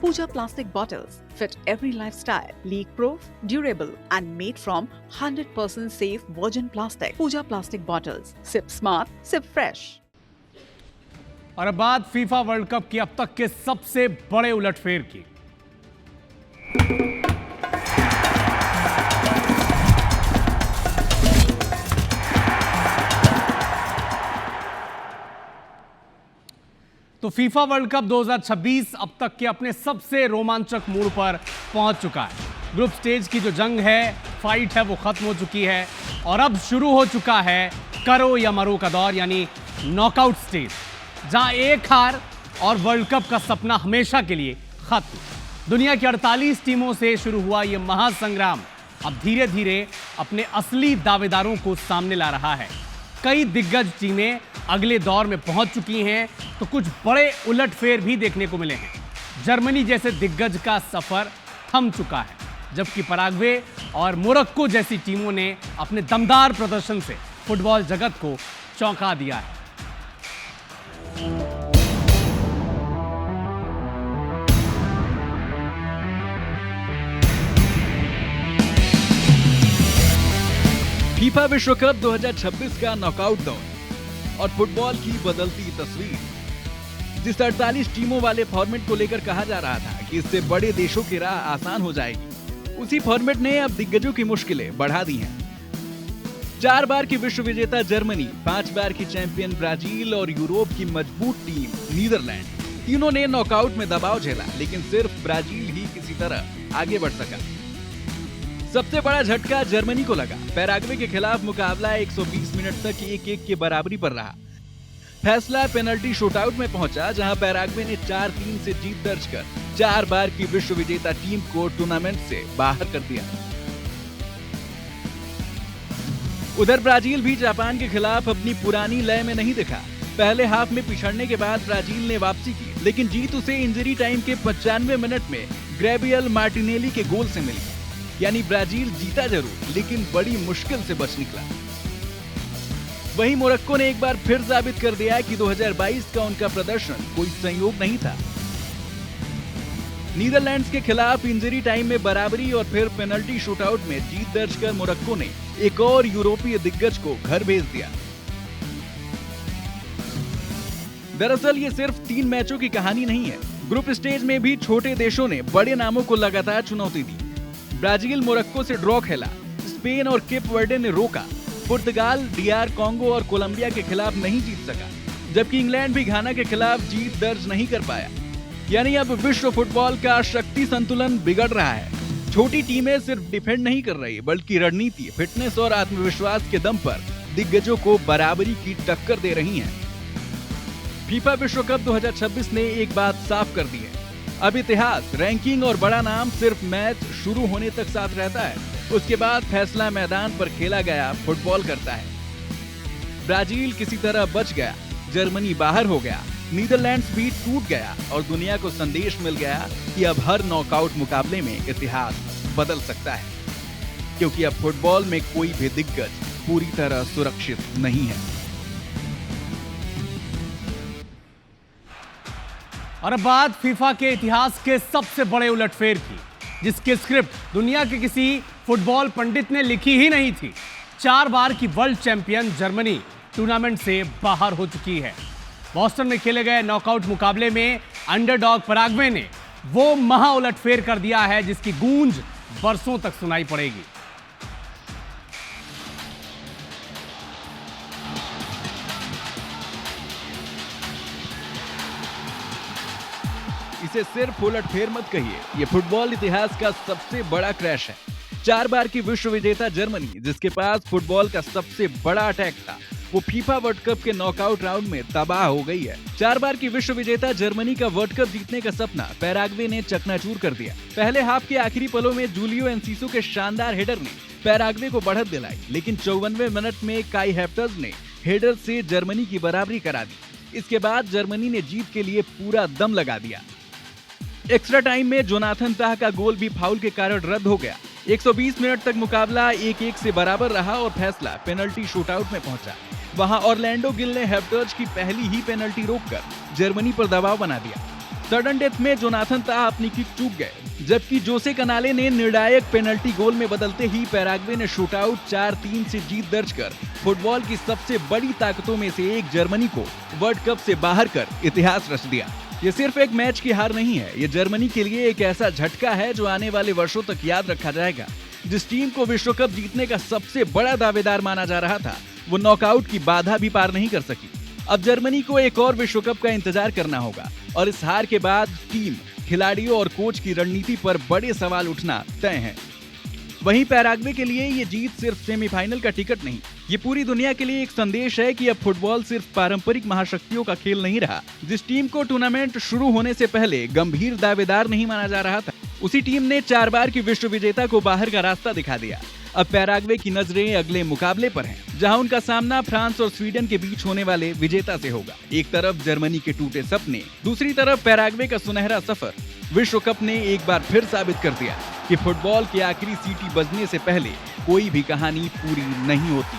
Pooja plastic bottles fit every lifestyle, leak-proof, durable and made from 100% safe virgin plastic. Pooja plastic bottles. Sip smart, sip fresh. और अब बात FIFA world cup की अब तक के सबसे बड़े उलटफेर की। तो फीफा वर्ल्ड कप 2026 अब तक के अपने सबसे रोमांचक मोड़ पर पहुंच चुका है। ग्रुप स्टेज की जो जंग है, फाइट है, वो खत्म हो चुकी है और अब शुरू हो चुका है करो या मरो का दौर, यानी नॉकआउट स्टेज, जहां एक हार और वर्ल्ड कप का सपना हमेशा के लिए खत्म। दुनिया की 48 टीमों से शुरू हुआ यह महासंग्राम अब धीरे धीरे अपने असली दावेदारों को सामने ला रहा है। कई दिग्गज टीमें अगले दौर में पहुंच चुकी हैं, तो कुछ बड़े उलटफेर भी देखने को मिले हैं। जर्मनी जैसे दिग्गज का सफर थम चुका है, जबकि पराग्वे और मोरक्को जैसी टीमों ने अपने दमदार प्रदर्शन से फुटबॉल जगत को चौंका दिया है। फीफा विश्व कप 2026 का नॉकआउट दौर और फुटबॉल की बदलती तस्वीर। जिस 48 टीमों वाले फॉर्मेट को लेकर कहा जा रहा था कि इससे बड़े देशों की राह आसान हो जाएगी, उसी फॉर्मेट ने अब दिग्गजों की मुश्किलें बढ़ा दी हैं। 4 बार की विश्व विजेता जर्मनी, 5 बार की चैंपियन ब्राजील और यूरोप की मजबूत टीम नीदरलैंड, तीनों ने नॉकआउट में दबाव झेला, लेकिन सिर्फ ब्राजील ही किसी तरह आगे बढ़ सका। सबसे बड़ा झटका जर्मनी को लगा। पैराग्वे के खिलाफ मुकाबला 120 मिनट तक 1-1 की बराबरी पर रहा। फैसला पेनल्टी शूटआउट में पहुंचा, जहां पैराग्वे ने 4-3 से जीत दर्ज कर 4 बार की विश्व विजेता टीम को टूर्नामेंट से बाहर कर दिया। उधर ब्राजील भी जापान के खिलाफ अपनी पुरानी लय में नहीं दिखा। पहले हाफ में पिछड़ने के बाद ब्राजील ने वापसी की, लेकिन जीत उसे इंजरी टाइम के 95 मिनट में गैब्रियल मार्टिनेली के गोल से मिली। यानी ब्राजील जीता जरूर, लेकिन बड़ी मुश्किल से बच निकला। वहीं मोरक्को ने एक बार फिर साबित कर दिया कि 2022 का उनका प्रदर्शन कोई संयोग नहीं था। नीदरलैंड्स के खिलाफ इंजरी टाइम में बराबरी और फिर पेनल्टी शूटआउट में जीत दर्ज कर मोरक्को ने एक और यूरोपीय दिग्गज को घर भेज दिया। दरअसल ये सिर्फ 3 मैचों की कहानी नहीं है। ग्रुप स्टेज में भी छोटे देशों ने बड़े नामों को लगातार चुनौती दी। ब्राजील मोरक्को से ड्रॉ खेला, स्पेन और केप वर्डे ने रोका, पुर्तगाल डीआर कांगो और कोलंबिया के खिलाफ नहीं जीत सका, जबकि इंग्लैंड भी घाना के खिलाफ जीत दर्ज नहीं कर पाया। यानी अब विश्व फुटबॉल का शक्ति संतुलन बिगड़ रहा है। छोटी टीमें सिर्फ डिफेंड नहीं कर रही, बल्कि रणनीति, फिटनेस और आत्मविश्वास के दम पर दिग्गजों को बराबरी की टक्कर दे रही हैं। फीफा विश्व कप 2026 ने एक बात साफ कर दी है, अब इतिहास, रैंकिंग और बड़ा नाम सिर्फ मैच शुरू होने तक साथ रहता है। उसके बाद फैसला मैदान पर खेला गया फुटबॉल करता है। ब्राजील किसी तरह बच गया, जर्मनी बाहर हो गया, नीदरलैंड्स भी टूट गया और दुनिया को संदेश मिल गया कि अब हर नॉकआउट मुकाबले में इतिहास बदल सकता है, क्योंकि अब फुटबॉल में कोई भी दिग्गज पूरी तरह सुरक्षित नहीं है। और अब बात फीफा के इतिहास के सबसे बड़े उलटफेर की, जिसकी स्क्रिप्ट दुनिया के किसी फुटबॉल पंडित ने लिखी ही नहीं थी। 4 बार की वर्ल्ड चैंपियन जर्मनी टूर्नामेंट से बाहर हो चुकी है। बोस्टन में खेले गए नॉकआउट मुकाबले में अंडरडॉग पराग्वे ने वो महा उलटफेर कर दिया है, जिसकी गूंज बरसों तक सुनाई पड़ेगी। इसे सिर्फ उलटफेर मत कहिए, ये फुटबॉल इतिहास का सबसे बड़ा क्रैश है। 4 बार की विश्व विजेता जर्मनी, जिसके पास फुटबॉल का सबसे बड़ा अटैक था, वो फीफा वर्ल्ड कप के नॉकआउट राउंड में तबाह हो गई है। 4 बार की विश्व विजेता जर्मनी का वर्ल्ड कप जीतने का सपना पैराग्वे ने चकनाचूर कर दिया। पहले हाफ के आखिरी पलों में जूलियो एंसिसो के शानदार हेडर ने पैराग्वे को बढ़त दिलाई, लेकिन 54वें मिनट में काई हैवर्ट्ज ने हेडर से जर्मनी की बराबरी करा दी। इसके बाद जर्मनी ने जीत के लिए पूरा दम लगा दिया। एक्स्ट्रा टाइम में जोनाथन ताह का गोल भी फाउल के कारण रद्द हो गया। 120 मिनट तक मुकाबला 1-1 से बराबर रहा और फैसला पेनल्टी शूटआउट में पहुंचा। वहां ऑरलैंडो गिल ने हैवर्ट्ज की पहली ही पेनल्टी रोककर जर्मनी पर दबाव बना दिया। सडन डेथ में जोनाथन ताह अपनी किक चूक गए, जबकि जोसे कनाले ने निर्णायक पेनल्टी गोल में बदलते ही पैराग्वे ने शूटआउट 4-3 से जीत दर्ज कर फुटबॉल की सबसे बड़ी ताकतों में से एक जर्मनी को वर्ल्ड कप से बाहर कर इतिहास रच दिया। ये सिर्फ एक मैच की हार नहीं है, ये जर्मनी के लिए एक ऐसा झटका है जो आने वाले वर्षों तक याद रखा जाएगा। जिस टीम को विश्व कप जीतने का सबसे बड़ा दावेदार माना जा रहा था, वो नॉकआउट की बाधा भी पार नहीं कर सकी। अब जर्मनी को एक और विश्व कप का इंतजार करना होगा और इस हार के बाद टीम, खिलाड़ियों और कोच की रणनीति पर बड़े सवाल उठना तय है। वहीं पैराग्वे के लिए ये जीत सिर्फ सेमीफाइनल का टिकट नहीं, ये पूरी दुनिया के लिए एक संदेश है कि अब फुटबॉल सिर्फ पारंपरिक महाशक्तियों का खेल नहीं रहा। जिस टीम को टूर्नामेंट शुरू होने से पहले गंभीर दावेदार नहीं माना जा रहा था, उसी टीम ने 4 बार की विश्व विजेता को बाहर का रास्ता दिखा दिया। अब पैराग्वे की नजरें अगले मुकाबले पर हैं, जहां उनका सामना फ्रांस और स्वीडन के बीच होने वाले विजेता से होगा। एक तरफ जर्मनी के टूटे सपने, दूसरी तरफ पैराग्वे का सुनहरा सफर। विश्व कप ने एक बार फिर साबित कर दिया कि फुटबॉल की आखिरी सीटी बजने से पहले कोई भी कहानी पूरी नहीं होती।